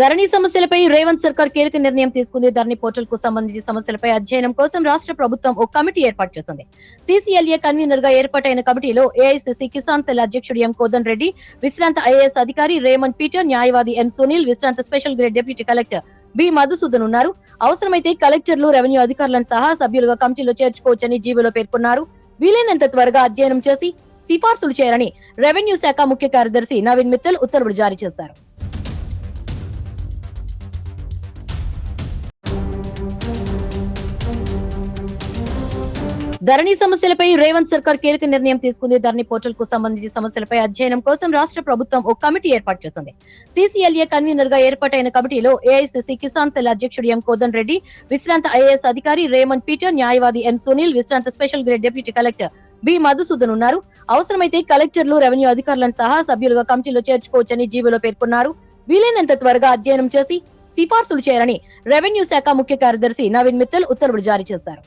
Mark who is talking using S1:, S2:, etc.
S1: ధరణి సమస్యలపై రేవంత్ సర్కార్ కీలక నిర్ణయం తీసుకుంది. ధరణి పోర్టల్ కు సంబంధించిన సమస్యలపై అధ్యయనం కోసం రాష్ట్ర ప్రభుత్వం ఒక కమిటీ ఏర్పాటు చేసింది. సీసీఎల్ఏ కన్వీనర్ గా ఏర్పాటైన కమిటీలో ఏఐసీసీ కిసాన్ సెల్ అధ్యక్షుడు ఎం కోదన్ రెడ్డి, విశ్రాంత ఐఏఎస్ అధికారి రేమండ్ పీటర్, న్యాయవాది ఎం సునీల్, విశ్రాంత special grade deputy collector B Madhusudan ఉన్నారు. అవసరమైతే కలెక్టర్లు, రెవెన్యూ అధికారులను సహా సభ్యులుగా కమిటీలో చేర్చుకోవచ్చని జీవోలో పేర్కొన్నారు. వీలైనంత త్వరగా అధ్యయనం చేసి సిఫార్సులు చేయాలని రెవెన్యూ శాఖ ముఖ్య కార్యదర్శి నవీన్ మిత్తల్ ఉత్తర్వులు జారీ చేశారు. ధరణి సమస్యలపై రేవంత్ సర్కార్ కీలక నిర్ణయం తీసుకుంది. ధరణి పోర్టల్ కు సంబంధించిన సమస్యలపై అధ్యయనం కోసం రాష్ట్ర ప్రభుత్వం ఒక కమిటీ ఏర్పాటు చేసింది. సీసీఎల్ఏ కన్వీనర్ గా ఏర్పాటైన కమిటీలో ఏఐసీసీ కిసాన్ సెల్ అధ్యక్షుడు ఎం కోదన్ రెడ్డి, విశ్రాంత ఐఏఎస్ అధికారి రేమండ్ పీటర్, న్యాయవాది ఎం సునీల్, విశ్రాంత special grade deputy collector B Madhusudan ఉన్నారు. అవసరమైతే కలెక్టర్లు, రెవెన్యూ అధికారులను సహా సభ్యులుగా కమిటీలో చేర్చుకోవచ్చని జీవోలో పేర్కొన్నారు. వీలైనంత త్వరగా అధ్యయనం చేసి సిఫార్సులు చేయాలని రెవెన్యూ శాఖ ముఖ్య కార్యదర్శి నవీన్ మిత్తల్ ఉత్తర్వులు జారీ చేశారు.